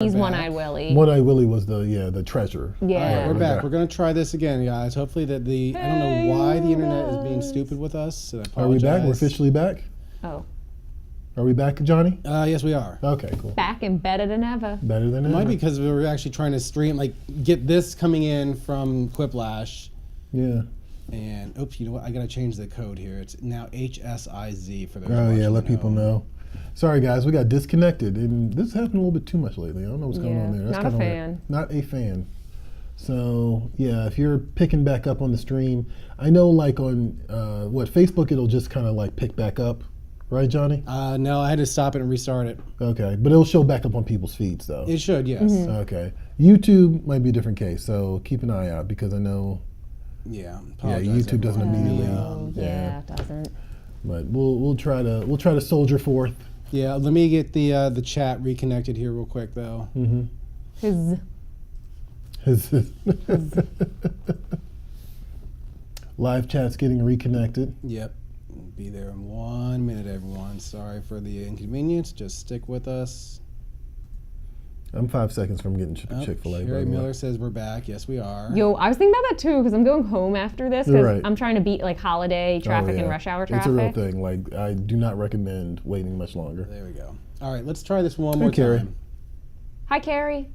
He's One-Eyed Willie. One-Eyed Willie was the treasure. Yeah. All right, we're back. We're going to try this again, guys. Hopefully that I don't know why the internet is being stupid with us. I apologize. Are we back? We're officially back? Oh. Are we back, Johnny? Yes, we are. Okay, cool. Back and better than ever. Better than It ever. might be because we were actually trying to stream, get this coming in from Quiplash. Yeah. And, oops, you know what? I got to change the code here. It's now HSIZ for those Oh, yeah, watching let at people home. know. Sorry, guys, we got disconnected. And this happened a little bit too much lately. I don't know what's going on there. That's not a kinda fan. weird. Not a fan. So, yeah, if you're picking back up on the stream, I know, on, Facebook, it'll just kind of, pick back up. Right, Johnny? No, I had to stop it and restart it. Okay, but it'll show back up on people's feeds, though. It should, yes. Okay. YouTube might be a different case, so keep an eye out because I know. Yeah. Yeah, Apologize, YouTube doesn't everyone. immediately. Yeah, it doesn't. But we'll try to soldier forth. Yeah, let me get the chat reconnected here real quick, though. His Live chat's getting reconnected. Yep. Be there in 1 minute, everyone. Sorry for the inconvenience. Just stick with us. I'm 5 seconds from getting Chick-fil-A. Sherry Miller says we're back. Yes, we are. Yo, I was thinking about that too because I'm going home after this because Right. I'm trying to beat holiday traffic and rush hour traffic. It's a real thing. I do not recommend waiting much longer. There we go. All right, let's try this one more Carrie. time. Hi, Carrie.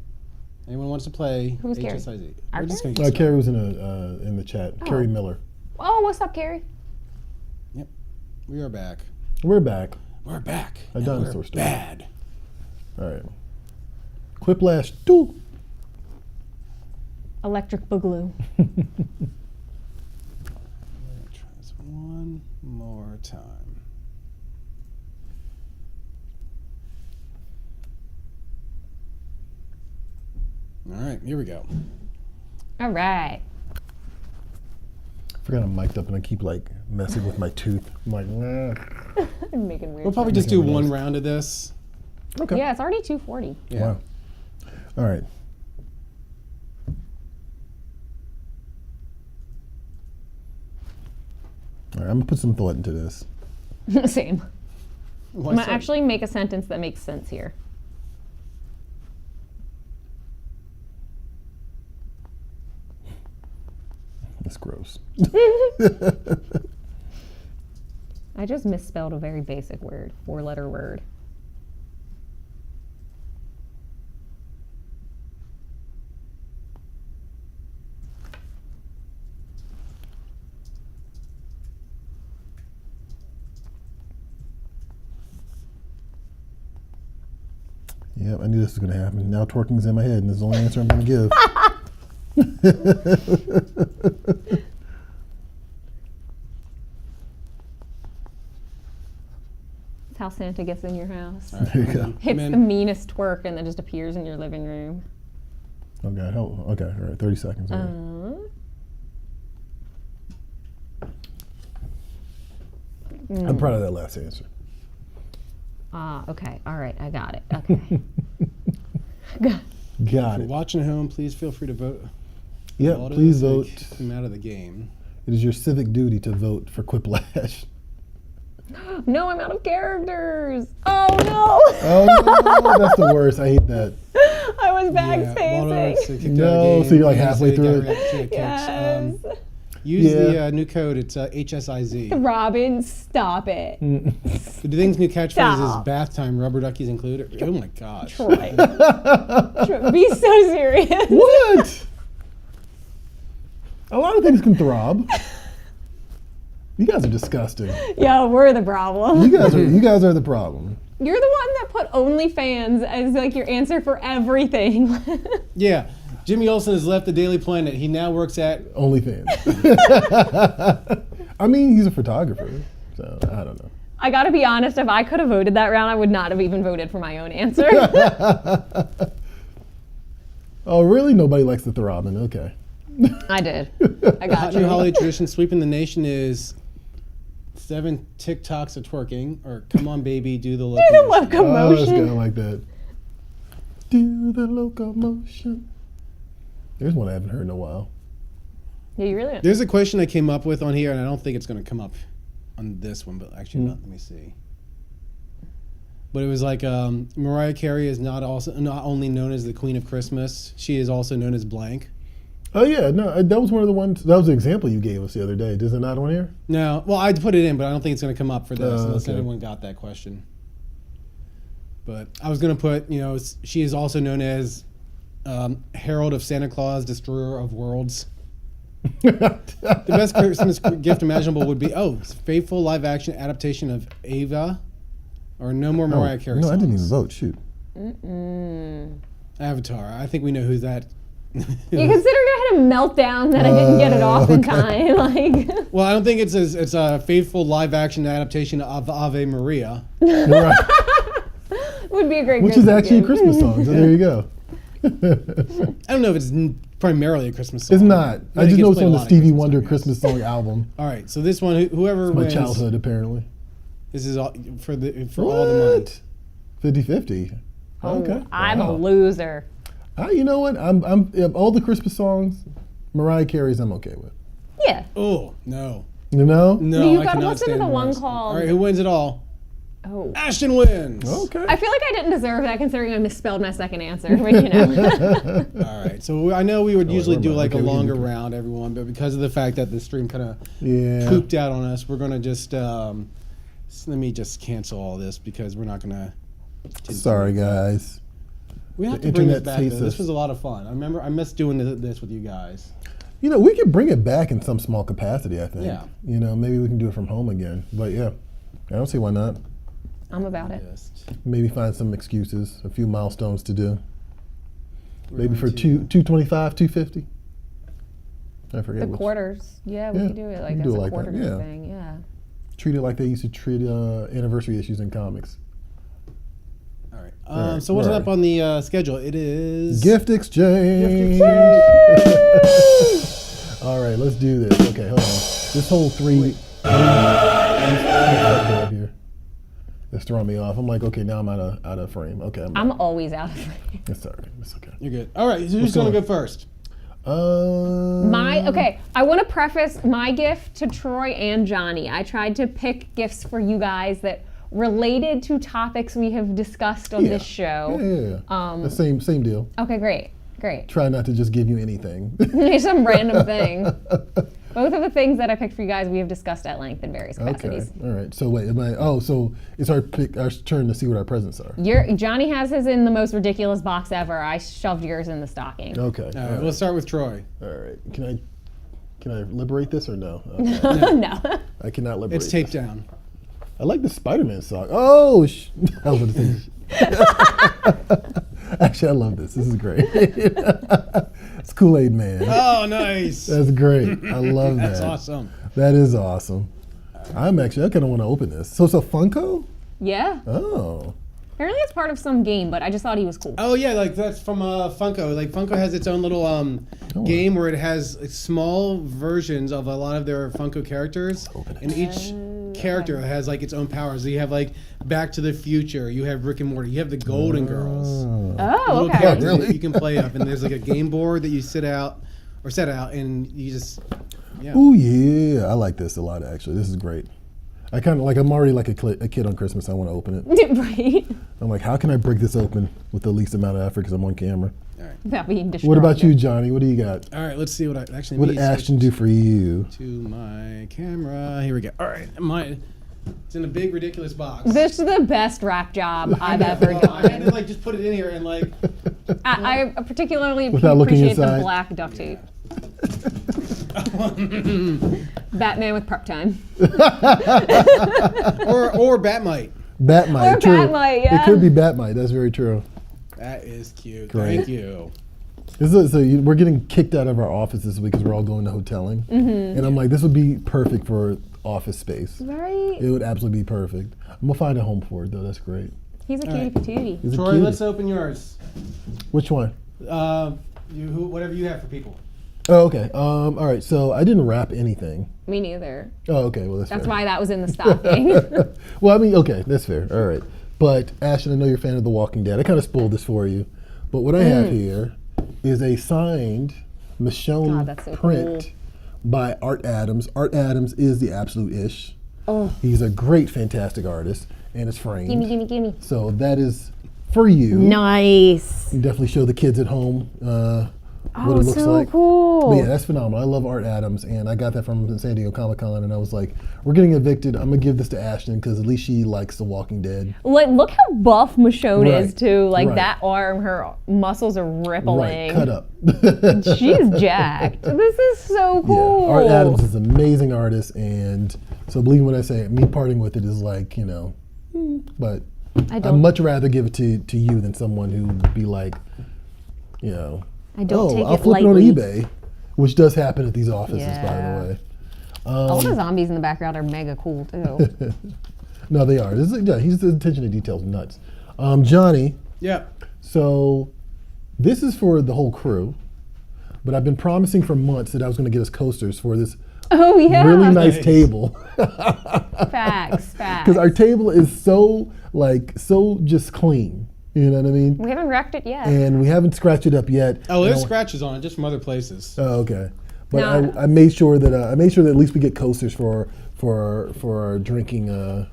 Anyone wants to play? Who's Carrie? HSIZ? Our We're just Carrie? gonna get Carrie was in the chat. Oh. Carrie Miller. Oh, what's up, Carrie? Yep. We are back. We're back. We're back. A And dinosaur we're story. bad. All right. Quiplash 2. Electric Boogaloo. I'm gonna try this one more time. All right, here we go. All right. I forgot I'm mic'd up and I keep messing with my tooth. I'm like, nah. I'm making weird. We'll probably just do one round of this. Okay. Yeah, it's already 2:40. Yeah. Wow. All right. All right, I'm gonna put some thought into this. Same. Why I'm gonna so? actually make a sentence that makes sense here. It's gross. I just misspelled a very basic word, 4-letter word. Yep, I knew this was gonna happen. Now twerking's in my head, and this is the only answer I'm gonna give. That's how Santa gets in your house. All right, There you hold go. on. Hits I'm the in. meanest twerk and then just appears in your living room. Okay, okay, all right, 30 seconds. All right. I'm proud of that last answer. Okay. All right. I got it. Okay. Got If you're it. watching at home, please feel free to vote. Yep, Vote please to vote. take him out of the game. It is your civic duty to vote for Quiplash. No, I'm out of characters. Oh no! Oh no, that's the worst. I hate that. I was Waldo backspacing. gets kicked out of the No, game. so you're, Yeah, halfway so through got it. Yes. Use Yeah. the new code. It's HSIZ. Robin, stop it. The thing's new catchphrase is Stop. bath time, rubber duckies included. Oh my gosh. Troy. Troy, be so serious. What? A lot of things can throb. You guys are disgusting. Yeah, we're the problem. You guys are the problem. You're the one that put OnlyFans as your answer for everything. Yeah. Jimmy Olsen has left the Daily Planet. He now works at OnlyFans. I mean, he's a photographer, so I don't know. I gotta be honest, if I could have voted that round, I would not have even voted for my own answer. Oh, really? Nobody likes the throbbing. Okay. I did. I hot got new you. holiday tradition sweeping the nation is 7 TikToks of twerking, or come on baby, do the Do the locomotion. Oh, that's locomotion. kind of like that. Do the locomotion. There's one I haven't heard in a while. Yeah, you really. There's a question I came up with on here, and I don't think it's going to come up on this one, but actually, not. Let me see. but it was like Mariah Carey is not only known as the Queen of Christmas, she is also known as blank. Oh yeah, no, that was one of the ones. That was the example you gave us the other day. Is it not on here? No, well, I'd put it in, but I don't think it's going to come up for this unless okay. anyone got that question. But I was going to put, she is also known as Herald of Santa Claus, Destroyer of Worlds. The best Christmas gift imaginable would be, faithful live action adaptation of Ava, or no more Mariah Carey No, songs. I didn't even vote. Shoot. Avatar. I think we know who that. You consider I had a meltdown that I didn't get it off in time. Like, Well, I don't think it's a faithful live action adaptation of Ave Maria. Right. would be a great. Which is Christmas actually a gift. Christmas song. So there you go. I don't know if it's primarily a Christmas song. It's not. but I it just gets know it's played a on the lot in Stevie Christmas Wonder songs. Christmas song album. All right, so this one, whoever My wins, childhood, apparently. this is all, for all the money. 50-50. Okay. I'm a Wow. loser. You know what? I'm of all the Christmas songs, Mariah Carey's I'm okay with. Yeah. Oh no, You know? no! You I gotta cannot listen to stand the one Mariah's. called- All right, who wins it all? Oh. Ashton wins. Okay. I feel like I didn't deserve that considering I misspelled my second answer. But, you know. All right, so I know we would usually do where am I? like Okay, a we can longer do- round, everyone, but because of the fact that the stream kind of Yeah. pooped out on us, we're gonna just let me just cancel all this because we're not gonna. Sorry, guys. We have The to bring this internet back. hates Though. This us. was a lot of fun. I missed doing this with you guys. You know, we could bring it back in some small capacity, I think. Yeah. You know, maybe we can do it from home again. But yeah, I don't see why not. I'm about it. Just, Maybe find some excuses, a few milestones to do. we're Maybe for going to- 225, 250. I forget. The which. quarters. Yeah, we Yeah, could do it we like can as do it a like that, quarterly yeah. thing. Yeah. Treat it like they used to treat anniversary issues in comics. All right. All right, So what's all up right. on the schedule? It is Gift exchange. All right, let's do this. Okay, hold on. This whole three. Right here. It's throwing me off. I'm like, okay, now I'm out of frame. Okay, I'm always out of it. It's all right. It's okay. You're good. All right. So who's going to go first? Okay, I want to preface my gift to Troy and Johnny. I tried to pick gifts for you guys that related to topics we have discussed on Yeah. this show. Yeah. The same deal. Okay, great. Try not to just give you anything. Some random thing. Both of the things that I picked for you guys we have discussed at length in various Okay. capacities. All right. So wait, so it's our turn to see what our presents are. Johnny has his in the most ridiculous box ever. I shoved yours in the stocking. Okay. All right. We'll start with Troy. All right. Can I liberate this or no? Okay. No. I cannot liberate. It's taped this. down. I like the Spider-Man sock. Oh, I was going to say. Actually, I love this. This is great. It's Kool-Aid Man. Oh, nice. That's great. I love that. That's awesome. That is awesome. I kind of want to open this. So it's a Funko? Yeah. Oh. Apparently it's part of some game, but I just thought he was cool. Oh yeah, like that's from Funko. Like Funko has its own little game where it has like, small versions of a lot of their Funko characters, Open it. and each character has like its own powers. So you have like Back to the Future, you have Rick and Morty, you have the Golden Girls. Oh, Little okay. characters Really? that you can play up, and there's like a game board that you set out, and you just Oh yeah, I like this a lot actually. This is great. I kind of like. I'm already like a kid on Christmas. I want to open it. Right. I'm like, how can I break this open with the least amount of effort because I'm on camera? All right. Without being distracted. What about you, Johnny? What do you got? All right, let's see what I actually. What let did me Ashton switch do for you? to my camera? Here we go. All right, it's in a big ridiculous box. This is the best rap job I've ever Well, I had to done. like just put it in here and like. I particularly Without looking appreciate the inside. black duct tape. Batman with prep time. or Batmite. Batmite. Or True. Batmite, yeah. It could be Batmite. That's very true. That is cute. Great. Thank you. We're getting kicked out of our office this week because we're all going to hoteling, and I'm like, this would be perfect for office space. Right? It would absolutely be perfect. I'm gonna find a home for it though. That's great. He's a All cutie right. patootie. He's a Troy, cutie. let's open yours. Which one? Whatever you have for people. Oh, okay. All right. So I didn't wrap anything. Me neither. Oh, okay. Well, that's That's fair. why that was in the stocking. Well, I mean, okay, that's fair. All right. But Ashton, I know you're a fan of The Walking Dead. I kind of spoiled this for you. But what I have here is a signed Michonne God, that's so print cool. by Art Adams. Art Adams is the absolute ish. Oh. He's a great, fantastic artist. and it's framed. Gimme, gimme, gimme. So that is for you. Nice. You definitely show the kids at home what Oh, it looks so like. cool. But yeah, that's phenomenal. I love Art Adams, and I got that from San Diego Comic-Con, and I was like, we're getting evicted. I'm going to give this to Ashton because at least she likes The Walking Dead. Like, look how buff Michonne is, Right, too. Like, right. that arm, her muscles are rippling. Right, cut up. She's jacked. This is so cool. Yeah, Art Adams is an amazing artist, and so believe me when I say it, me parting with it is like, but I'd much rather give it to you than someone who would be like, I don't take I'll it flip lightly. it on eBay, which does happen at these offices, by Yeah. the way. All the zombies in the background are mega cool, too. No, they are. He's the attention to detail is nuts. Johnny, Yeah. so this is for the whole crew, but I've been promising for months that I was going to get us coasters for this Oh, yeah. really nice Nice. table. Facts. Because our table is so just clean. You know what I mean? We haven't wrecked it yet. And we haven't scratched it up yet. Oh, there's And I- scratches on it just from other places. Oh, okay. But No. I made sure that at least we get coasters for our drinking. I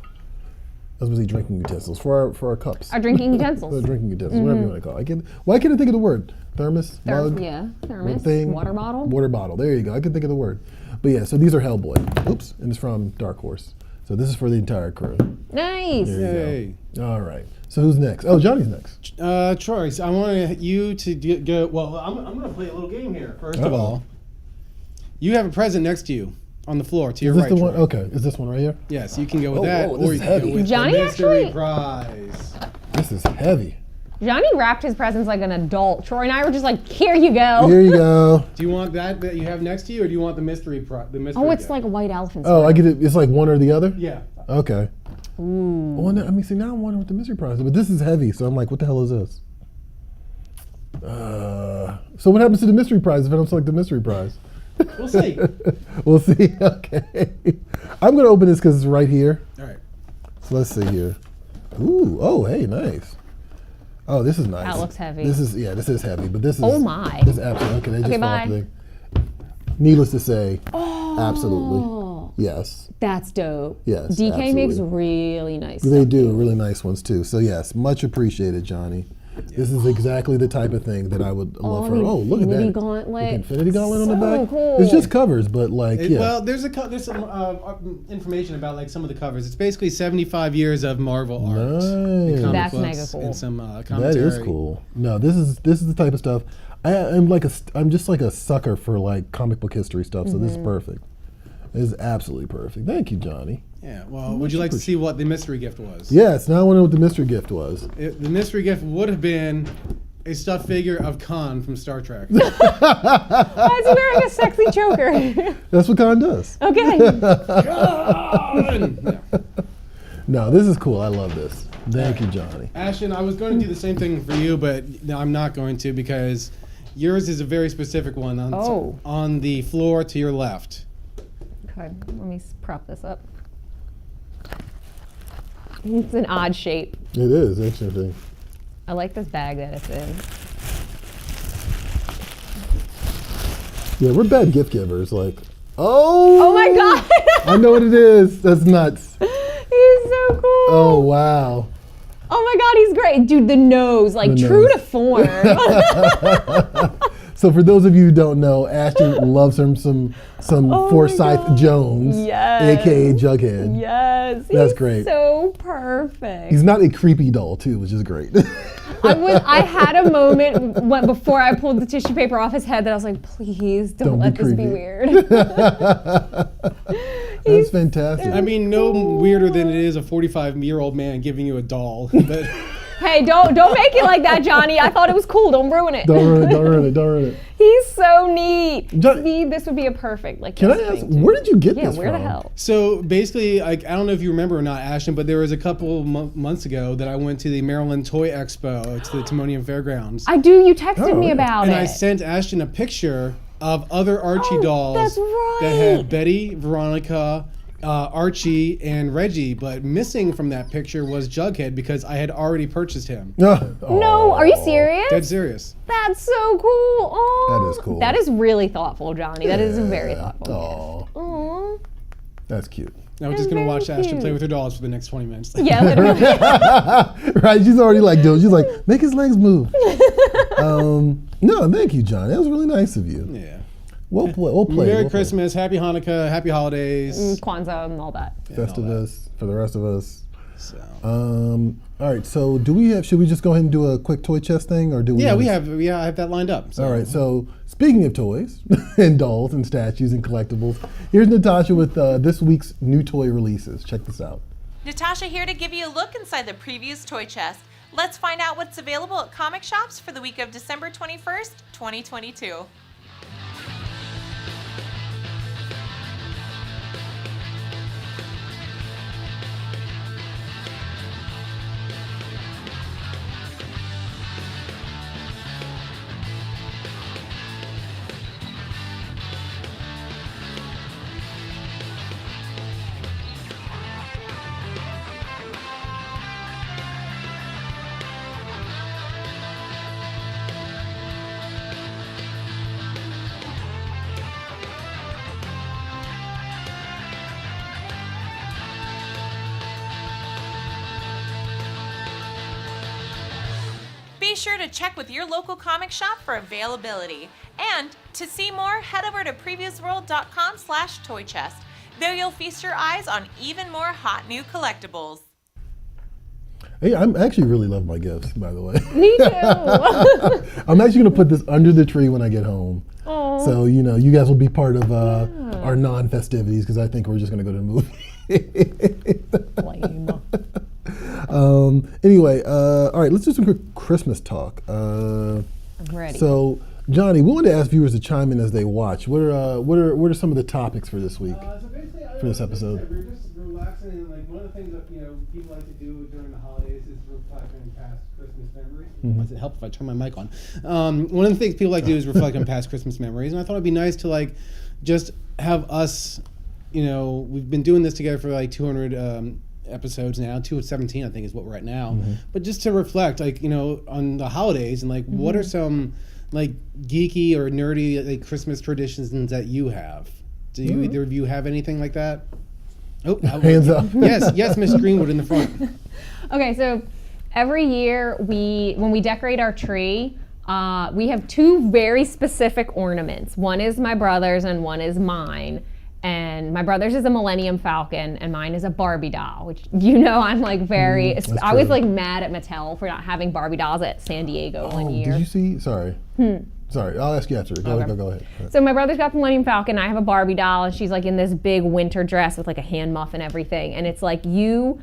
was going to say drinking utensils for our cups. Our drinking For utensils. drinking utensils, whatever you want to call it. Why can't I think of the word? Thermos, mug, Yeah, thermos, thing, water bottle. Water bottle. There you go. I can think of the word. But yeah, so these are Hellboy. Oops, and it's from Dark Horse. So this is for the entire crew. Nice. There Yay. you go. All right. So who's next? Oh, Johnny's next. Troy, so I want you to go. Well, I'm going to play a little game here. First of Uh-oh. all, you have a present next to you on the floor to your Is this right. the one? Troy. Okay. Is this one right here? Yes, you can go with Oh, that, whoa, this or is you can heavy. go with Johnny the mystery actually- prize. This is heavy. Johnny wrapped his presents like an adult. Troy and I were just like, here you go. Here you go. Do you want that you have next to you, or do you want the mystery the mystery? Oh, it's gift? like a white elephant. Oh, I get it. It's like one or the other? Yeah. Okay. Ooh. Well, I mean, see, now I'm wondering what the mystery prize is. But this is heavy, so I'm like, what the hell is this? So what happens to the mystery prize if I don't select the mystery prize? We'll see. We'll see. Okay. I'm going to open this because it's right here. All right. So let's see here. Ooh. Oh, hey, nice. Oh, this is nice. That looks heavy. This is heavy, but this is. Oh, my. This is absolutely okay. They just Okay, fall bye. off the thing. Needless to say, Oh, absolutely, yes, that's dope. Yes, DK makes absolutely. really nice they stuff. do really nice ones too. So yes, much appreciated, Johnny. This is exactly the type of thing that I would love for. the Oh, look at that! Infinity Gauntlet. With Infinity Gauntlet on the So back. cool. It's just covers, but like yeah. Well, there's some information about like some of the covers. It's basically 75 years of Marvel art. and Nice. comic That's books mega cool. And some commentary. That is cool. No, this is the type of stuff. I'm just like a sucker for like comic book history stuff. So this is perfect. This is absolutely perfect. Thank you, Johnny. Yeah. Well, would you like to see what the mystery gift was? Yes. Now I want to know what the mystery gift was. The mystery gift would have been a stuffed figure of Khan from Star Trek. Why is he wearing a sexy choker? That's what Khan does. Okay. Khan! Yeah. No, this is cool. I love this. Thank you, Johnny. Ashton, I was going to do the same thing for you, but no, I'm not going to because yours is a very specific one on the floor to your left. Okay, let me prop this up. It's an odd shape. It is interesting. I like this bag that it's in. Yeah, we're bad gift givers. Like, oh. Oh my god! I know what it is. That's nuts. He's so cool. Oh wow. Oh my god, he's great. Dude, the nose, like The true nose. to form. So for those of you who don't know, Ashton loves him some Oh my Forsyth God. Jones, Yes. aka Jughead. Yes. That's he's great. So perfect. He's not a creepy doll too, which is great. I had a moment before I pulled the tissue paper off his head that I was like, please don't Don't be let this be creepy. weird. That's fantastic. I mean, no weirder than it is a 45-year-old man giving you a doll. But Hey, don't make it like that, Johnny. I thought it was cool. Don't ruin it. Don't ruin it. Don't ruin it. Don't ruin it. He's so neat. John- See, this would be a perfect like. Can I gift ask, thing, too. where did you get Yeah, this where from? the hell? so basically, like, I don't know if you remember or not, Ashton, but there was a couple months ago that I went to the Maryland Toy Expo to the Timonium Fairgrounds. I do. You texted Oh, me yeah. about And it. I sent Ashton a picture of other Archie Oh, dolls that's that right. had Betty, Veronica, Archie, and Reggie, but missing from that picture was Jughead because I had already purchased him. No, are you serious? Dead serious. That's so cool. Oh, That is cool. That is really thoughtful, Johnny. That is very Yeah. thoughtful. Aw, Aw. that's cute. Now we're just going to watch very Ashton play cute. with her dolls for the next 20 minutes. Yeah, literally. Right? She's already like doing. She's like, make his legs move. No, thank you, John. That was really nice of you. Yeah. We'll play. Merry we'll play. Christmas, Happy Hanukkah, Happy Holidays. Kwanzaa and all that. and all Festivus for the rest of us. So. All right. So do we have? Should we just go ahead and do a quick toy chest thing, or do we? Yeah, wanna- I have that lined up. So. All right. So speaking of toys and dolls and statues and collectibles, here's Natasha with this week's new toy releases. Check this out. Natasha here to give you a look inside the Previews toy chest. Let's find out what's available at comic shops for the week of December 21st, 2022. Be sure to check with your local comic shop for availability. And to see more, head over to PREVIEWsworld.com/toychest. There you'll feast your eyes on even more hot new collectibles. Hey, I'm actually really love my gifts, by the way. Me too. I'm actually gonna put this under the tree when I get home. Aw. So you guys will be part of our non-festivities because I think we're just gonna go to the movie. Lame. Anyway, all right, let's do some quick Christmas talk. I'm ready. So, Johnny, we wanted to ask viewers to chime in as they watch. What are some of the topics for this week? So basically, For this episode. We're just relaxing, and like one of the things that people like to do during the holidays is reflect on past Christmas memories. Does it help if I turn my mic on? One of the things people like to do is reflect on past Christmas memories, and I thought it'd be nice to like just have us. We've been doing this together for like 200 episodes now. 217, I think, is what we're at now. But just to reflect, like on the holidays, and like what are some like geeky or nerdy like Christmas traditions that you have? Do you either of you have anything like that? Oh, Hands up. Yes, Miss Greenwood in the front. Okay, so every year when we decorate our tree, we have two very specific ornaments. One is my brother's and one is mine. And my brother's is a Millennium Falcon and mine is a Barbie doll, which I'm like very, I was true. like mad at Mattel for not having Barbie dolls at San Diego one year. Did you see? Sorry. Sorry, I'll ask you after. Go ahead. So my brother's got the Millennium Falcon. I have a Barbie doll, and she's like in this big winter dress with like a hand muff and everything. And it's like you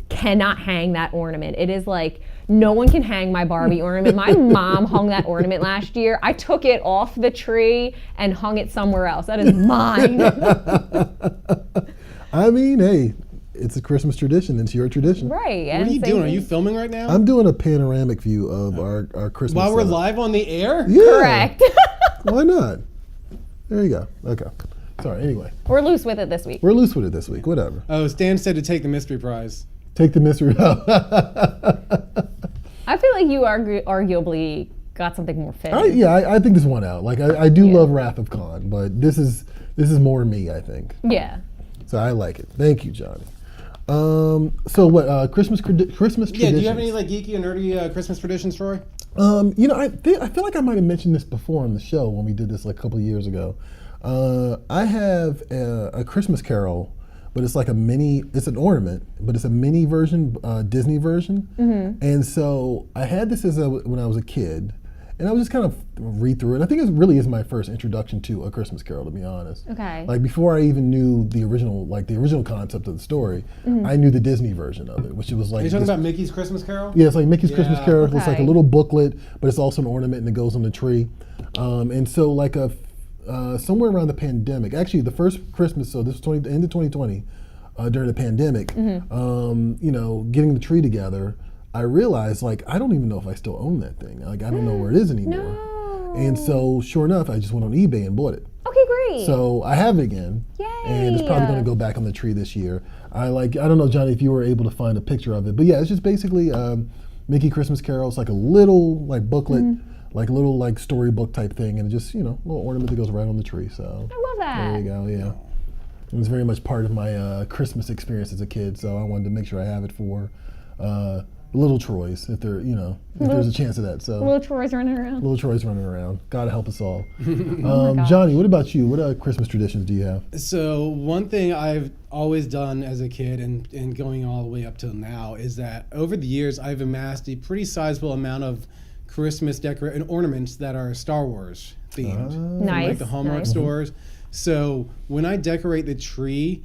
cannot hang that ornament. It is like no one can hang my Barbie ornament. My mom hung that ornament last year. I took it off the tree and hung it somewhere else. That is mine. I mean, hey, it's a Christmas tradition. It's your tradition. Right. What are you doing? Are you filming right now? I'm doing a panoramic view of our Christmas. While we're setup. live on the air? Yeah. Correct. Why not? There you go. Okay. Sorry. Anyway, We're loose with it this week. we're loose with it this week. Whatever. Oh, Stan said to take the mystery prize. Take the mystery out. I feel like you arguably got something more fitting. I think this one out. Like I do love Wrath of Khan, but this is more me, I think. Yeah. So I like it. Thank you, Johnny. So what? Christmas traditions. Yeah, do you have any like geeky or nerdy Christmas traditions, Troy? I feel like I might have mentioned this before on the show when we did this like a couple of years ago. I have a Christmas Carol, but it's like it's an ornament, but it's a mini version, Disney version. And so I had this when I was a kid, and I was just kind of read through it. I think it really is my first introduction to A Christmas Carol, to be honest. Okay. Like before I even knew the original concept of the story, I knew the Disney version of it, which was like. Are you talking this- about Mickey's Christmas Carol? Yeah, it's like Mickey's Christmas Yeah. Carol. It's like a Okay. little booklet, but it's also an ornament and it goes on the tree. And so like somewhere around the pandemic, actually the first Christmas, so this was end of 2020, during the pandemic, getting the tree together, I realized like I don't even know if I still own that thing. Like I don't know where it is anymore. No. And so sure enough, I just went on eBay and bought it. Okay, great. So I have it again. And it's probably going to go back on the tree this year. I don't know, Johnny, if you were able to find a picture of it, but yeah, it's just basically Mickey Christmas Carol. It's like a little like booklet, like a little like storybook type thing, and just little ornament that goes right on the tree. So I love that. there you go. Yeah. It was very much part of my Christmas experience as a kid, so I wanted to make sure I have it for little Troys, if there, if there's a chance of that. So Little Troy's running around. little Troy's running around. God help us all. gosh. Johnny, what about you? What Christmas traditions do you have? So one thing I've always done as a kid and going all the way up till now is that over the years I've amassed a pretty sizable amount of Christmas and ornaments that are Star Wars themed. From, Nice, like the Hallmark nice. stores. So when I decorate the tree,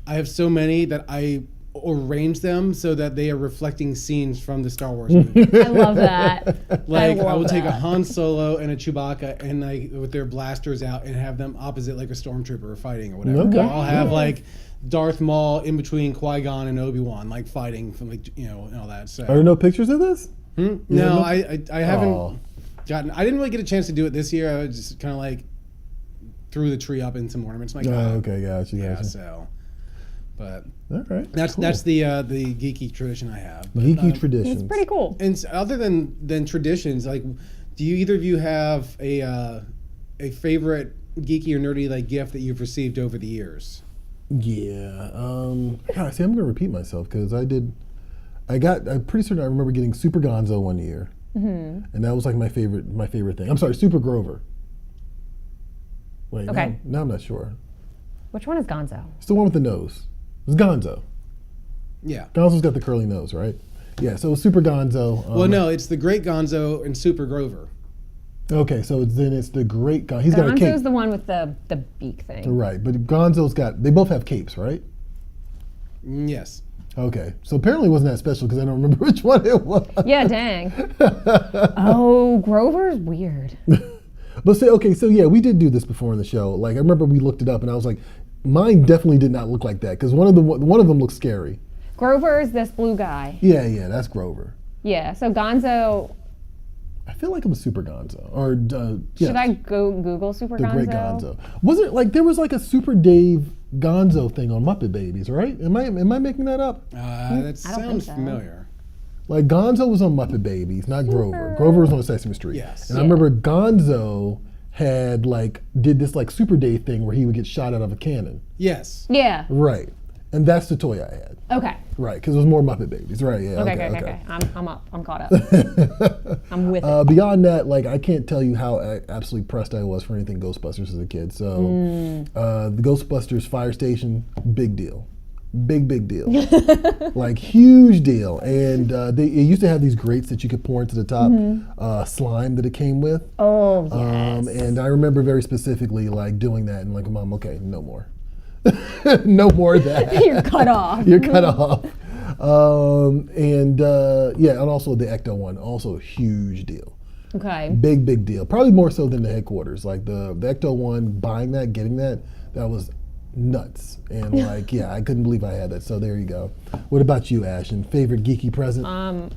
I have so many that I arrange them so that they are reflecting scenes from the Star Wars movie. I love that. Like I love will take a that. Han Solo and a Chewbacca and with their blasters out and have them opposite like a stormtrooper fighting or whatever. Okay. I'll have like Darth Maul in between Qui-Gon and Obi-Wan like fighting from and all that. So Are there no pictures of this? no, I haven't Aw. gotten. I didn't really get a chance to do it this year. I just kind of like threw the tree up in some ornaments. I'm like, Oh, okay, gotcha. yeah. Gotcha. So, but All right. that's cool. the geeky tradition I have. But, Geeky traditions. It's pretty cool. And other than traditions, like, do you either of you have a favorite geeky or nerdy like gift that you've received over the years? Yeah. God, see, I'm gonna repeat myself because I'm pretty certain I remember getting Super Gonzo one year, and that was like my favorite thing. I'm sorry, Super Grover. Wait, Okay. now I'm not sure. Which one is Gonzo? It's the one with the nose. It's Gonzo. Yeah. Gonzo's got the curly nose, right? Yeah. So it's Super Gonzo. Well, no, it's the Great Gonzo and Super Grover. Okay, so it's the great Gonzo. He's got a cape. Gonzo's the one with the beak thing. Right, but Gonzo's they both have capes, right? Yes. Okay, so apparently it wasn't that special because I don't remember which one it was. Yeah, dang. Oh, Grover's weird. But say, okay, so yeah, we did do this before in the show. Like I remember we looked it up, and I was like, mine definitely did not look like that because one of them looked scary. Grover is this blue guy. Yeah, that's Grover. Yeah, so Gonzo, I feel like it was Super Gonzo, or should I go Google Super the Gonzo? Great Gonzo? Wasn't it like there was like a Super Dave Gonzo thing on Muppet Babies, right? Am I making that up? That think sounds so. familiar. Like Gonzo was on Muppet Babies, not Grover. Grover was on Sesame Street. Yes. And I remember Gonzo had did this like Super Dave thing where he would get shot out of a cannon. Yes. Yeah. Right. And that's the toy I had. Okay. Right, because it was more Muppet Babies. Right, yeah. Okay. I'm up. I'm caught up. I'm with it. Beyond that, like I can't tell you how absolutely pressed I was for anything Ghostbusters as a kid. So the Ghostbusters fire station, big deal. Big deal. Like huge deal. And it used to have these grates that you could pour into the top slime that it came with. Oh, yes. And I remember very specifically like doing that and like, Mom, okay, no more. No more of that. You're cut off. You're cut off. And also the Ecto one, also a huge deal. Okay. Big deal. Probably more so than the headquarters. Like the Ecto one, buying that, getting that was nuts. And like, yeah, I couldn't believe I had that. So there you go. What about you, Ashton? Favorite geeky present?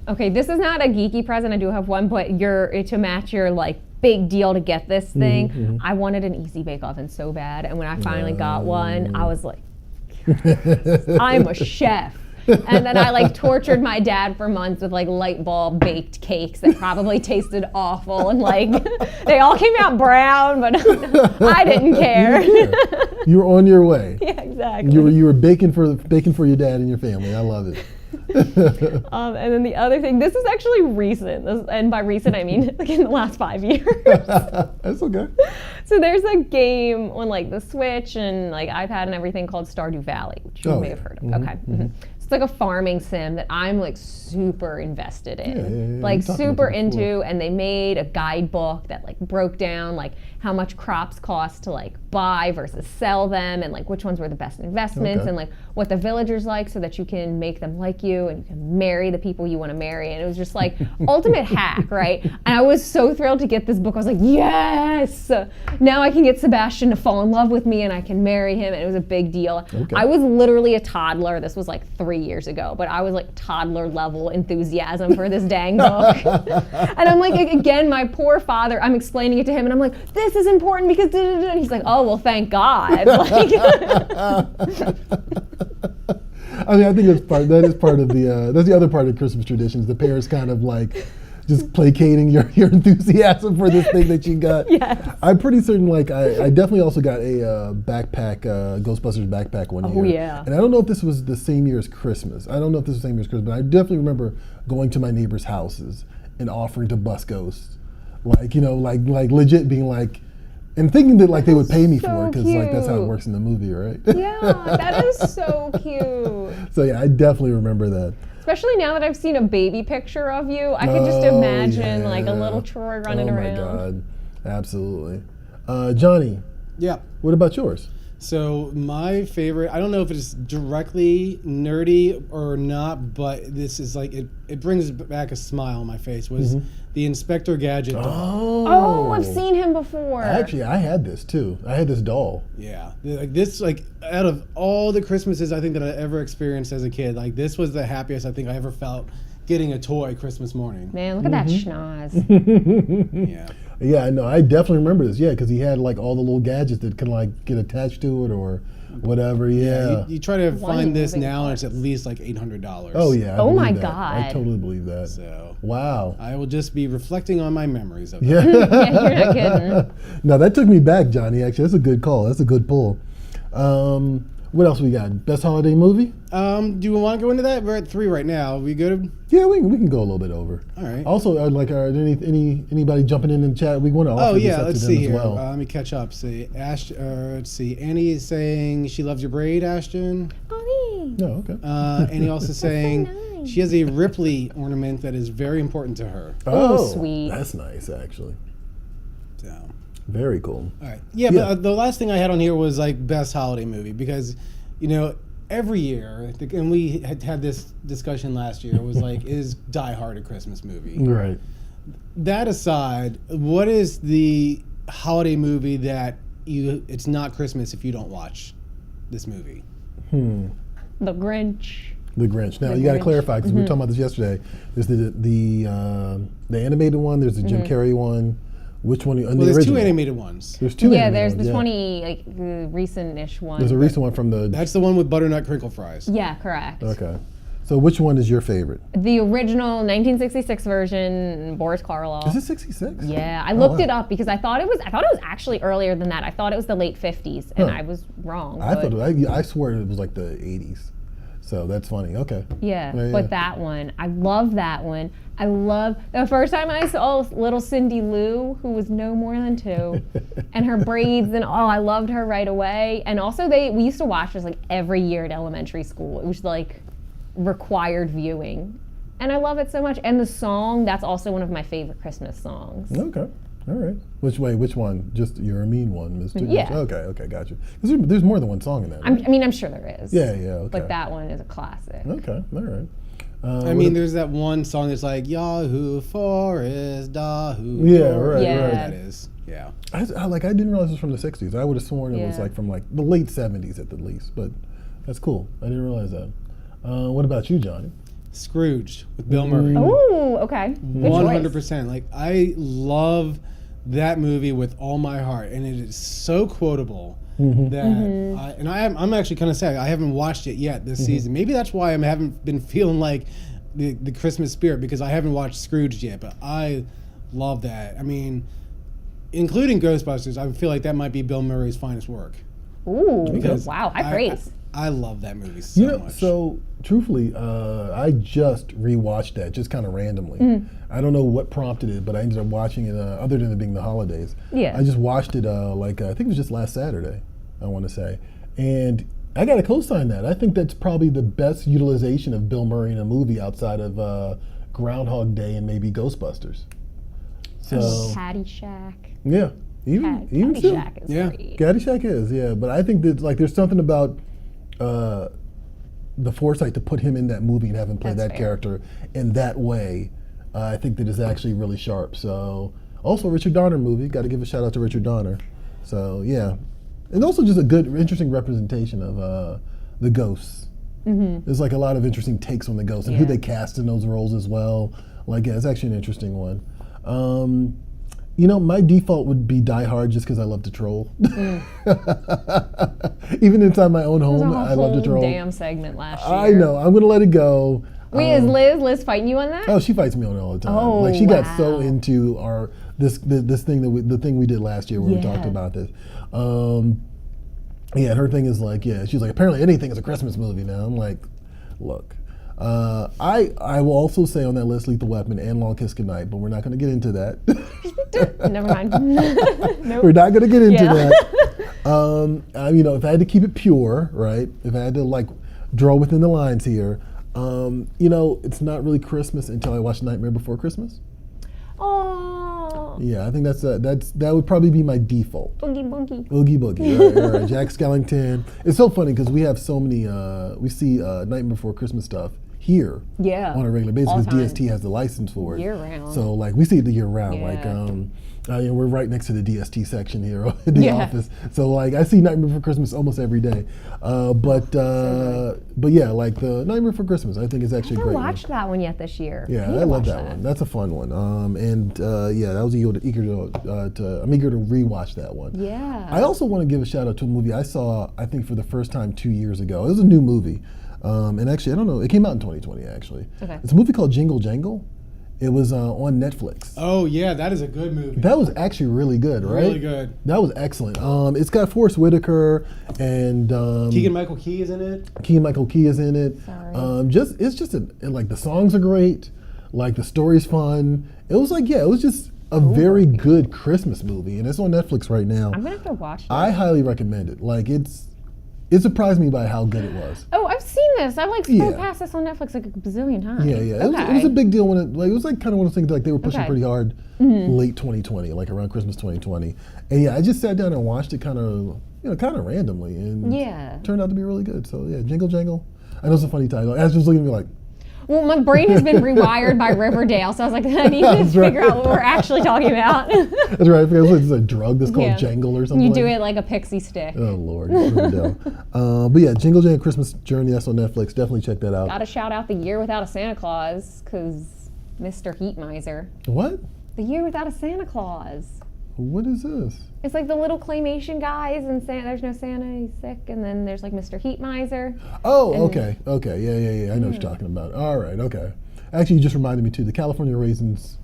Okay, this is not a geeky present. I do have one, but to match your like big deal to get this thing. I wanted an Easy Bake Oven so bad, and when I finally got one, I was like, yes, I'm a chef. And then I like tortured my dad for months with like light bulb baked cakes that probably tasted awful, and like they all came out brown, but I didn't care. You were on your way. Yeah, exactly. You were baking for your dad and your family. I love it. And then the other thing, this is actually recent, and by recent I mean like in the last 5 years. That's okay. So there's a game on like the Switch and like iPad and everything called Stardew Valley, which you may have heard of. Okay. It's like a farming sim that I'm like super invested in, Yeah. like We talked about super that before. into, and they made a guidebook that like broke down like how much crops cost to like buy versus sell them, and like which ones were the best investments, Okay. and like what the villagers like so that you can make them like you and you can marry the people you want to marry. And it was just like ultimate hack, right? And I was so thrilled to get this book. I was like, yes, now I can get Sebastian to fall in love with me and I can marry him. And it was a big deal. Okay. I was literally a toddler. This was like 3 years ago, but I was like toddler level enthusiasm for this dang book. And I'm like, again, my poor father, I'm explaining it to him and I'm like, this is important because da-da-da. And he's like, oh, well, thank God. Like, I mean, I think that's the other part of Christmas traditions. The parents kind of like just placating your enthusiasm for this thing that you got. Yes. I'm pretty certain, like, I definitely also got a backpack, Ghostbusters backpack one year. Oh, yeah. And I don't know if this was the same year as Christmas. I don't know if this was the same year as Christmas, but I definitely remember going to my neighbors' houses and offering to bus ghosts. Like, you know, like legit being like, and thinking that like they would pay me So for it because like that's how it cute. works in the movie, right? Yeah, that is so cute. So yeah, I definitely remember that. Especially now that I've seen a baby picture of you, I could just Oh, imagine like a yeah. little Troy running around. Oh my God, absolutely. Johnny, Yeah. what about yours? So my favorite, I don't know if it's directly nerdy or not, but this is like, it brings back a smile on my face, was the Inspector Gadget doll. Oh, I've seen him before. Actually, I had this too. I had this doll. Yeah. Like this, like out of all the Christmases I think that I ever experienced as a kid, like this was the happiest I think I ever felt getting a toy Christmas morning. Man, look at that schnoz. Yeah. Yeah, I know. I definitely remember this. Yeah, because he had like all the little gadgets that could like get attached to it or whatever. Yeah. You try to find this moving now and it's parts. at least like $800. Oh yeah. I Oh, believe my that. God. I totally believe that. So Wow. I will just be reflecting on my memories of that. Yeah. Yeah, you're not kidding. No, that took me back, Johnny. Actually, that's a good call. That's a good pull. What else we got? Best holiday movie? Do you want to go into that? We're at 3 right now. We go to. Yeah, we can go a little bit over. All right. Also, are there anybody jumping in the chat? We want to offer Oh this yeah, up let's to see them as here. well. Let me catch up. See, let's see. Annie is saying she loves your braid, Ashton. Oh, No, okay. Annie also saying nice. she has a Ripley ornament that is very important to her. Oh, sweet. That's nice, actually. So. Very cool. All right. Yeah, Yeah. but the last thing I had on here was like best holiday movie because, you know, every year, and we had this discussion last year, it was like, is Die Hard a Christmas movie? Right. That aside, what is the holiday movie that it's not Christmas if you don't watch this movie? The Grinch. The Grinch. Now The you got to Grinch. clarify because we were talking about this yesterday. There's the animated one. There's the Jim Carrey one. Which one? And Well, the there's original. two animated ones. There's two. Yeah, animated there's ones, the yeah. 20, like the recent-ish one. There's a recent one from the. That's the one with butternut crinkle fries. Yeah, correct. Okay. So which one is your favorite? The original 1966 version, Boris Karloff. Is it 66? Yeah, I Oh, looked wow. it up because I thought it was actually earlier than that. I thought it was the late 50s, and Huh. I was wrong. I but- thought I swear it was like the 80s. So that's funny. Okay. Yeah, Yeah, yeah. but that one, I love that one. I love the first time I saw little Cindy Lou, who was no more than 2, and her braids and all. I loved her right away. And also, we used to watch this like every year at elementary school. It was like required viewing, and I love it so much. And the song, that's also one of my favorite Christmas songs. Okay. All right. Which one? Just You're a Mean One, Mr. Yeah. Okay, gotcha. 'Cause there's more than one song in that, right? I'm sure there is. Yeah, okay. But that one is a classic. Okay, all right. I mean, there's that one song that's like Yahoo Forest Dahoo. Yeah, right, Yeah. right. That is, yeah. I didn't realize it was from the 60s. I would have sworn it was Yeah. like from like the late 70s at the least, but that's cool. I didn't realize that. What about you, Johnny? Scrooge with Bill Murray. Ooh, okay. Good choice. 100%. Like, I love that movie with all my heart, and it is so quotable that I'm actually kind of sad I haven't watched it yet this season. Maybe that's why I haven't been feeling like the Christmas spirit, because I haven't watched Scrooge yet. But I love that. I mean, including Ghostbusters, I feel like that might be Bill Murray's finest work. Ooh, Because wow, high praise. I love that movie so much. So truthfully, I just rewatched that just kind of randomly. I don't know what prompted it, but I ended up watching it. Other than it being the holidays, Yeah. I just watched it. I think it was just last Saturday. I want to say, and I got to co-sign that. I think that's probably the best utilization of Bill Murray in a movie outside of Groundhog Day and maybe Ghostbusters. So Caddyshack. yeah, even still. Caddyshack is Yeah. great. Caddyshack is, yeah, but I think that like there's something about the foresight to put him in that movie and have him play That's that fair. character in that way. I think that is actually really sharp. So also Richard Donner movie, got to give a shout out to Richard Donner. So yeah, and also just a good, interesting representation of the ghosts. There's like a lot of interesting takes on the ghosts and who Yeah. they cast in those roles as well. Like yeah, it's actually an interesting one. You know, my default would be Die Hard just because I love to troll. Even inside my own It was home, a I love to whole troll. damn segment last year. I know. I'm going to let it go. Wait, is Liz fighting you on that? Oh, she fights me on it all the time. Oh, like she got so wow. into this thing the thing we did last year where we talked about this. Yeah, and her thing is like, she's like, apparently anything is a Christmas movie now. I'm like, look, I will also say on that list Lethal Weapon and Long Kiss Goodnight, but we're not going to get into that. Never mind. Nope. We're not going to get into Yeah. that. You know, if I had to keep it pure, right? If I had to like draw within the lines here, you know, it's not really Christmas until I watch Nightmare Before Christmas. Oh. Yeah, I think that would probably be my default. Boogie boogie. Oogie Boogie, all right. Jack Skellington. It's so funny because we have so many, we see Nightmare Before Christmas stuff here on a regular basis all the because time. DST has the license for it. Year round. So like we see it the year round. Yeah. Like we're right next to the DST section here in the office. So like I see Nightmare Before Christmas almost every day. But yeah, like the Nightmare Before Christmas I think is actually I great. haven't watched that one yet this year. Yeah, need I to love watch that one. That's a fun one. Yeah, I was eager to rewatch that one. Yeah. I also want to give a shout out to a movie I saw, I think for the first time 2 years ago. It was a new movie. And actually, I don't know, it came out in 2020 actually. Okay. It's a movie called Jingle Jangle. It was on Netflix. Oh yeah, that is a good movie. That was actually really good, right? Really good. That was excellent. It's got Forrest Whitaker and Keegan-Michael Key is in it. Keegan-Michael Key is in it. Sorry. It's just like the songs are great, like the story's fun. It was like it was just a very good Christmas movie, and it's on Netflix right now. I'm gonna have to watch that. I highly recommend it. Like it surprised me by how good it was. Oh, I've seen this. I've like scrolled Yeah. past this on Netflix like a bazillion times. Yeah. It Okay. was a big deal when it was like kind of one of those things like they were pushing Okay. pretty hard late 2020, like around Christmas 2020. And yeah, I just sat down and watched it kind of randomly, and it turned out to be really good. So yeah, Jingle Jangle. I know it's a funny title. I was just looking at me like, Well, my brain has been rewired by Riverdale, so I was like, I need to That's right. figure out what we're actually talking about. that's right. I feel like it's a drug that's called Yeah. Jangle or something. You like do that. it like a pixie stick. Oh Lord, Riverdale. But yeah, Jingle Jangle Christmas Journey. That's on Netflix. Definitely check that out. Gotta shout out The Year Without a Santa Claus, because Mr. Heat Miser. What? The Year Without a Santa Claus. What is this? It's like the little claymation guys, and there's no Santa, he's sick, and then there's like Mr. Heat Miser. Oh, okay. Yeah. I know what you're talking about. All right, okay. Actually, you just reminded me too. The California Raisins.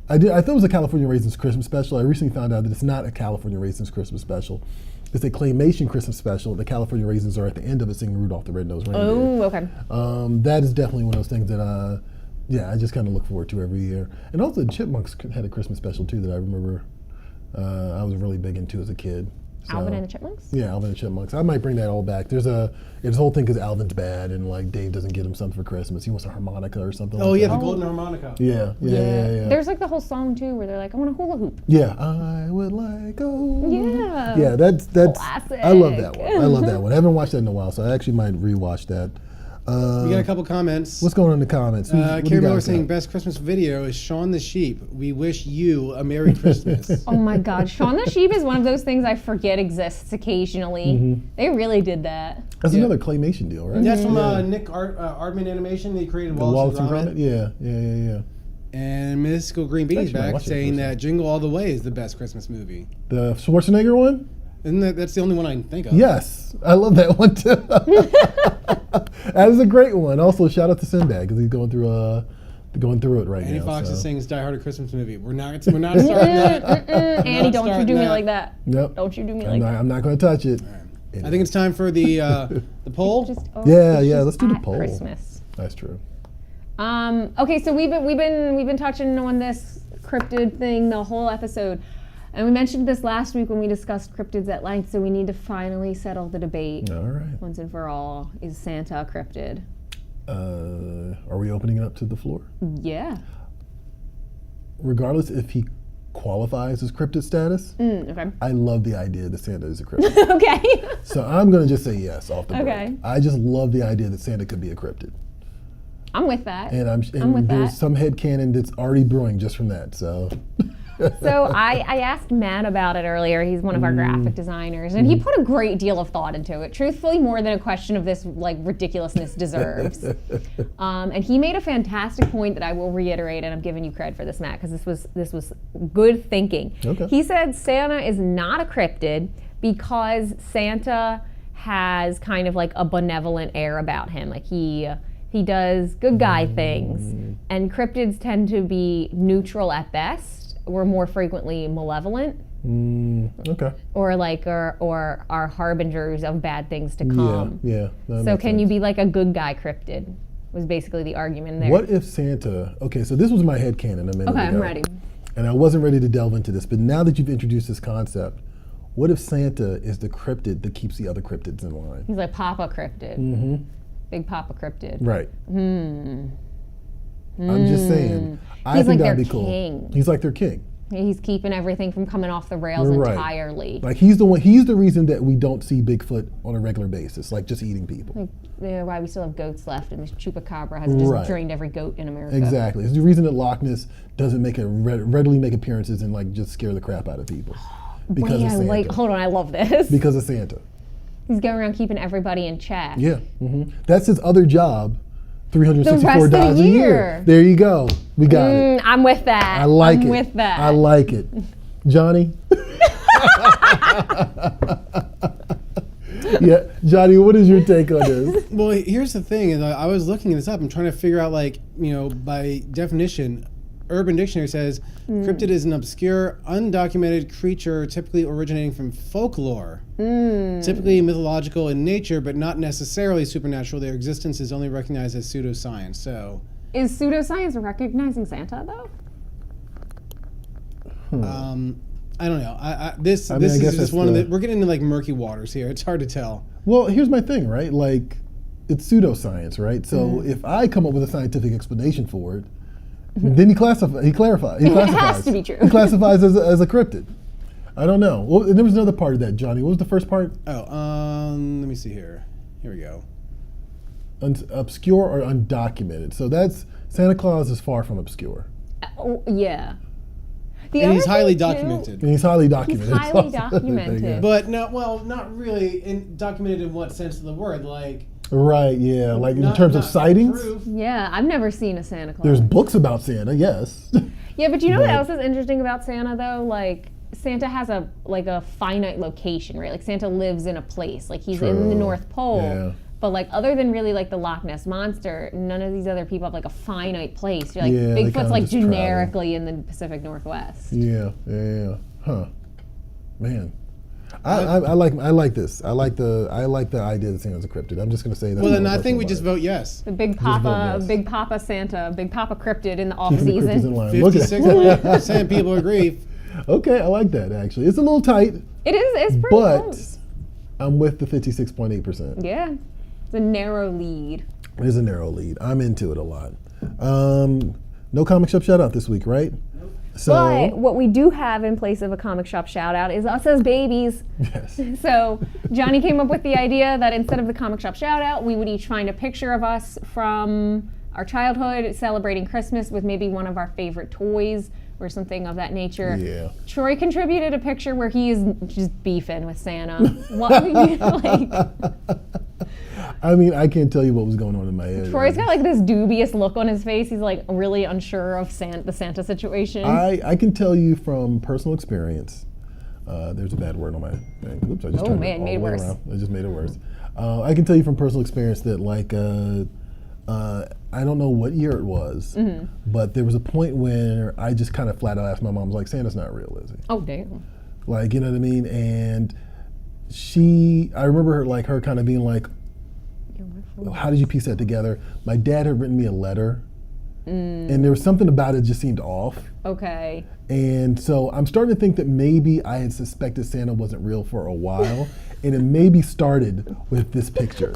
I thought it was a California Raisins Christmas special. I recently found out that it's not a California Raisins Christmas special. It's a claymation Christmas special. The California Raisins are at the end of it singing Rudolph the Red-Nosed Reindeer. Oh, okay. That is definitely one of those things that I just kind of look forward to every year. And also, the Chipmunks had a Christmas special too that I remember I was really big into as a kid. So, Alvin and the Chipmunks? Yeah, Alvin and the Chipmunks. I might bring that all back. There's this whole thing because Alvin's bad and like Dave doesn't get him something for Christmas. He wants a harmonica or something. Oh like yeah, that. the golden harmonica. Yeah. There's like the whole song too where they're like, I want a hula hoop. Yeah, I would like Yeah. Yeah, that's Classic. I love that one. I haven't watched that in a while, so I actually might rewatch that. We got a couple comments. What's going on in the comments? What do you Carrie Miller guys saying got? best Christmas video is Shaun the Sheep. We wish you a Merry Christmas. Oh my God, Shaun the Sheep is one of those things I forget exists occasionally. They really did that. That's Yeah. another claymation deal, right? That's from Nick Aardman Animation. They created The Wallace and Gromit? Gromit. Yeah. And Mystical Green Bean's Actually, I back watched it saying first. that Jingle All the Way is the best Christmas movie. The Schwarzenegger one? Isn't that's the only one I can think of? Yes, I love that one too. That is a great one. Also, shout out to Sinbad because he's going through it right Annie now. Fox so. is saying it's Die Hard a Christmas movie. We're not starting that. Annie, don't you starting do me that. like that. Yep. Don't you do me like that. I'm not going to touch it. I think it's time for the poll. Yeah, it's just let's do the at poll. Christmas. That's true. Okay, so we've been touching on this cryptid thing the whole episode, and we mentioned this last week when we discussed cryptids at length. So we need to finally settle the debate All right. once and for all: is Santa a cryptid? Are we opening it up to the floor? Yeah. Regardless if he qualifies as cryptid status, Okay. I love the idea that Santa is a cryptid. Okay. So I'm going to just say yes off the break. Okay. I just love the idea that Santa could be a cryptid. I'm with that. And with there's that. some headcanon that's already brewing just from that. So So I asked Matt about it earlier. He's one of our graphic designers, and he put a great deal of thought into it. Truthfully, more than a question of this like ridiculousness deserves. And he made a fantastic point that I will reiterate, and I'm giving you credit for this, Matt, because this was good thinking. Okay. He said Santa is not a cryptid because Santa has kind of like a benevolent air about him. Like he He does good guy things. And cryptids tend to be neutral at best, or more frequently malevolent. Okay. Or are harbingers of bad things to come. Yeah. So can you be like a good guy cryptid? Was basically the argument there. What if Santa? Okay, so this was my headcanon a minute ago. Okay, I'm ready. And I wasn't ready to delve into this, but now that you've introduced this concept, what if Santa is the cryptid that keeps the other cryptids in line? He's like Papa Cryptid. Big Papa Cryptid. Right. I'm just saying. I He's think like that'd their be cool. king. He's like their king. He's keeping everything from coming off the rails Right. entirely. Like he's the one. He's the reason that we don't see Bigfoot on a regular basis, like just eating people. Like, why we still have goats left, and this chupacabra has just Right. drained every goat in America. Exactly. It's the reason that Loch Ness doesn't readily make appearances and like just scare the crap out of people. Because Wait, of Santa. hold on, I love this. Because of Santa. He's going around keeping everybody in check. Yeah. That's his other job. 364 The rest days of the a year. year. There you go. We got it. I'm with that. I like it. I'm with that. I like it. Johnny? Yeah, Johnny, what is your take on this? Well, here's the thing. Is I was looking this up. I'm trying to figure out, like, by definition, Urban Dictionary says cryptid is an obscure, undocumented creature typically originating from folklore. Typically mythological in nature, but not necessarily supernatural. Their existence is only recognized as pseudoscience. So, Is pseudoscience recognizing Santa, though? I don't know. This I is guess just that's one of the- the. We're getting into like murky waters here. It's hard to tell. Well, here's my thing, right? Like, it's pseudoscience, right? So if I come up with a scientific explanation for it, then he clarifies. It has to be true. He classifies as a cryptid. I don't know. Well, and there was another part of that, Johnny. What was the first part? Oh, let me see here. Here we go. Obscure or undocumented. So that's Santa Claus is far from obscure. Oh, yeah. The And other he's highly thing, too- And documented. he's highly documented. He's highly documented. Yeah. But not really documented in what sense of the word. Like, Right, yeah. Like in not- terms of not sightings, proof. Yeah, I've never seen a Santa Claus. there's books about Santa, yes. Yeah, but you know what But- else is interesting about Santa though? Like Santa has a finite location, right? Like Santa lives in a place. Like he's in the True. North Pole. Yeah. But like other than really like the Loch Ness monster, none of these other people have like a finite place. You're like Yeah, they Bigfoot's kinda like just travel. generically in the Pacific Northwest. Yeah. Huh. Man. I like this. I like the idea that Santa's a cryptid. I'm just gonna say that. Well, then I think we just vote yes. The Big vote Papa, yes. Big Papa Santa, Big Papa cryptid in the off Keeping the cryptids in season. line. Look at that. 56% people agree. Okay, I like that actually. It's a little tight, It is. It's pretty but close. I'm with the 56.8%. Yeah, it's a narrow lead. It is a narrow lead. I'm into it a lot. No comic shop shout out this week, right? So But what we do have in place of a comic shop shout out is us as babies. yes. So Johnny came up with the idea that instead of the comic shop shout out, we would each find a picture of us from our childhood celebrating Christmas with maybe one of our favorite toys or something of that nature. Yeah. Troy contributed a picture where he is just beefing with Santa. What like I mean, I can't tell you what was going on in my head. Troy's got like this dubious look on his face. He's like really unsure of the Santa situation. I can tell you from personal experience. There's a bad word on my thing. Oops, I just turned man, it all made the way worse. around. I just made it worse. I can tell you from personal experience that like I don't know what year it was, but there was a point where I just kind of flat out asked my mom, I was like, Santa's not real, is he? Oh damn. Like, you know what I mean? And I remember her kind of being like, how did you piece that together? My dad had written me a letter, and there was something about it just seemed off. Okay. And so I'm starting to think that maybe I had suspected Santa wasn't real for a while, and it maybe started with this picture.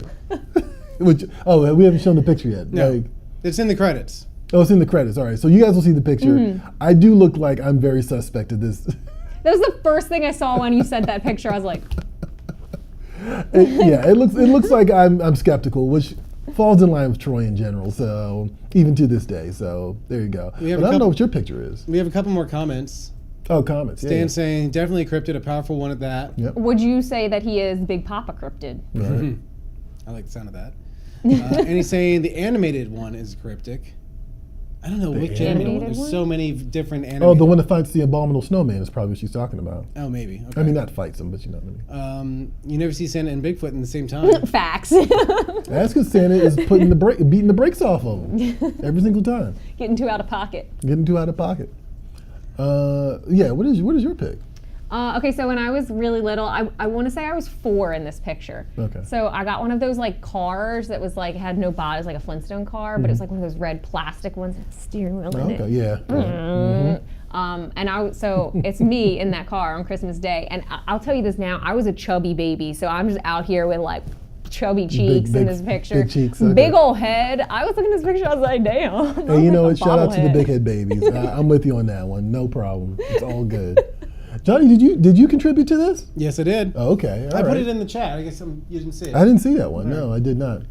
Which, we haven't shown the picture yet. No, it's in the credits. Oh, it's in the credits. All right, so you guys will see the picture. I do look like I'm very suspect of this. That was the first thing I saw when you said that picture. I was like, Yeah, it looks like I'm skeptical, which falls in line with Troy in general. So even to this day, so there you go. We have But a I don't know couple- what your picture is. We have a couple more comments. Oh, comments. Yeah, Dan saying, definitely cryptid, a powerful one at that. Yep. would you say that he is Big Papa cryptid? All right. I like the sound of that. And he's saying the animated one is cryptic. I don't know The which animated animated. There's one? so many different animated. Oh, the one that fights the abominable snowman is probably what she's talking about. Oh, maybe. Okay. I mean, not fights him, but you know what I mean. You never see Santa and Bigfoot in the same time. Facts. That's because Santa is beating the brakes off of him every single time. Getting too out of pocket. Getting too out of pocket. Yeah, what is your pick? Okay, so when I was really little, I want to say I was 4 in this picture. Okay. So I got one of those like cars that was like had no body, it was like a Flintstone car, but it was like one of those red plastic ones with a steering wheel in Okay, it. yeah. So it's me in that car on Christmas Day, and I'll tell you this now, I was a chubby baby, so I'm just out here with like chubby cheeks in this picture. Big cheeks. Okay. Big old head. I was looking at this picture, I was like, damn. Hey, you know what? Shout out to the bobblehead. big head babies. I'm with you on that one. No problem. It's all good. Johnny, did you contribute to this? Yes, I did. Oh, okay. All I put right. it in the chat. I guess you didn't see it. I didn't see that one. No, I did not.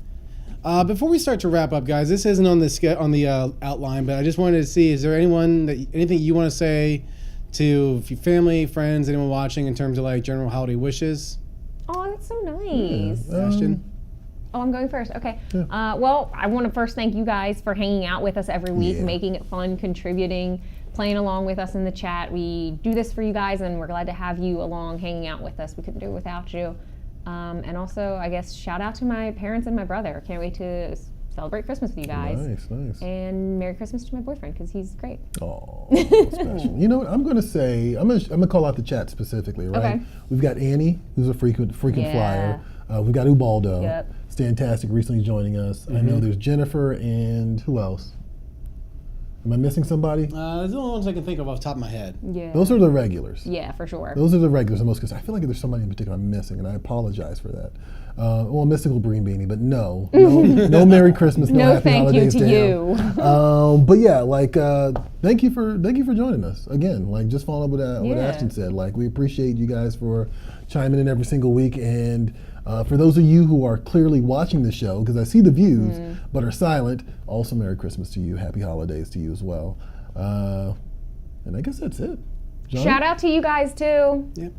Before we start to wrap up, guys, this isn't on the outline, but I just wanted to see: is there anything you want to say to your family, friends, anyone watching in terms of like general holiday wishes? Oh, that's so nice. Ashton. Oh, I'm going first. Okay. Yeah. Well, I want to first thank you guys for hanging out with us every week, Yeah. making it fun, contributing, playing along with us in the chat. We do this for you guys, and we're glad to have you along, hanging out with us. We couldn't do it without you. And also, I guess, shout out to my parents and my brother. Can't wait to celebrate Christmas with you guys. Nice. And Merry Christmas to my boyfriend, because he's great. Oh, special. You know what? I'm gonna call out the chat specifically, right? Okay. We've got Annie, who's a frequent Yeah. flyer. We've got Ubaldo. Yep. Fantastic, recently joining us. I know there's Jennifer and who else? Am I missing somebody? Those are the only ones I can think of off the top of my head. Yeah. Those are the regulars. Yeah, for sure. Those are the regulars the most, because I feel like there's somebody in particular I'm missing, and I apologize for that. Well, Mystical Green Beanie, but no Merry Christmas, no, No Happy thank you Holidays to to you. him. But yeah, like thank you for joining us again. Like just following up with what Yeah. Ashton said. Like we appreciate you guys for chiming in every single week, and for those of you who are clearly watching the show, because I see the views but are silent, also Merry Christmas to you, Happy Holidays to you as well. And I guess that's it. Johnny? Shout out to you guys, too. Yep.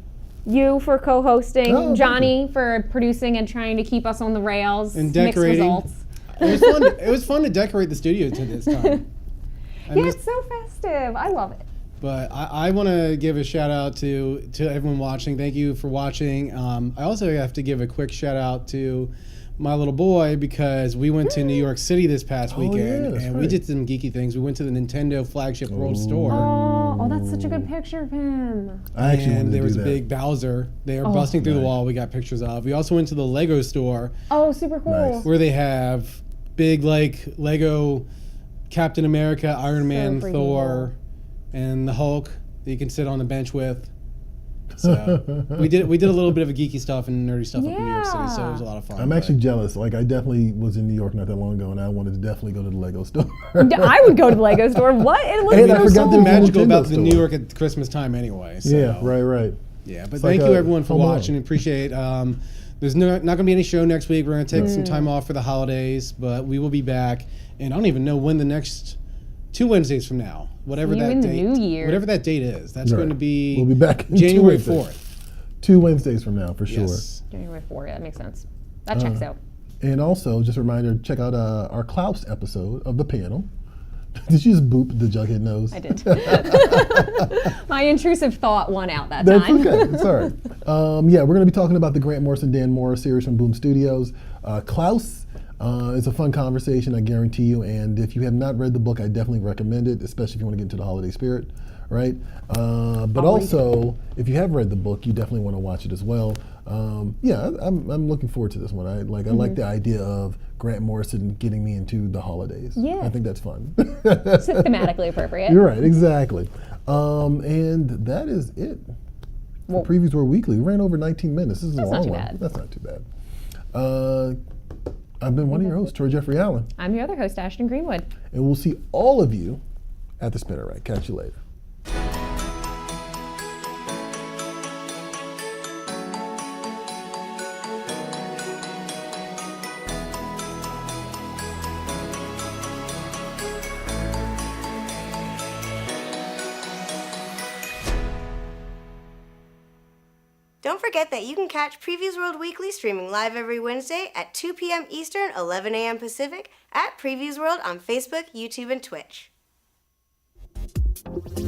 You for co-hosting, Oh, thank Johnny for producing and trying to keep us on the rails. And Mixed decorating. results. It was fun to decorate the studio to this time. And Yeah, this- it's so festive. I love it. But I want to give a shout out to everyone watching. Thank you for watching. I also have to give a quick shout out to my little boy, because we went to New York City this past weekend, yeah, that's and we right. did some geeky things. We went to the Nintendo flagship World Store. Oh, that's such a good picture of him. I actually wanted And to there do was a that. big Bowser. They were Oh. busting through the Nice. wall. We got pictures of. We also went to the Lego store, Oh, super cool. Nice. where they have big like Lego Captain America, Iron Man, freaking Thor, and the Hulk that you can sit on the bench with. So we did a little bit of a geeky stuff and nerdy stuff up in New York City, so it was a lot of fun. I'm but- actually jealous. Like I definitely was in New York not that long ago, and I wanted to definitely go to the Lego store. I would go to the Lego store. What? It looks And I so forgot something the cool. magical Nintendo about the store. New York at Christmas time anyway. So. Yeah, right. Yeah, but It's thank like you a everyone for Home Alone. watching. Appreciate. There's not going to be any show next week. We're going to take some time off for the holidays, but we will be back. And I don't even know when the next 2 Wednesdays from now, whatever See you that in the date, new year. whatever that date is, that's Right. going to be. We'll be back in 2 January Wednesdays. 4th. 2 Wednesdays from now, for sure. Yes. January 4th, yeah, that makes sense. That checks out. And also, just a reminder, check out our Klaus episode of the panel. Did you just boop the Jughead nose? I did. My intrusive thought won out that That's time. okay. It's all right. Yeah, we're going to be talking about the Grant Morrison, Dan Morris series from Boom Studios. Klaus is a fun conversation, I guarantee you. And if you have not read the book, I definitely recommend it, especially if you want to get into the holiday spirit, right? But also, if you have read the book, you definitely want to watch it as well. Yeah, I'm looking forward to this one. I like the idea of Grant Morrison getting me into the holidays. Yeah. I think that's fun. So thematically appropriate. You're right, exactly. And that is it. Well- Previews were weekly. We ran over 19 minutes. This is That's a not long too one. bad. That's not too bad. I've been one of your hosts, Troy Jeffrey Allen, I'm your other host, Ashton Greenwood. and we'll see all of you at the Spinner Rack. Catch you later. Don't forget that you can catch Previews World Weekly streaming live every Wednesday at 2 p.m. Eastern, 11 a.m. Pacific at Previews World on Facebook, YouTube, and Twitch. Bye.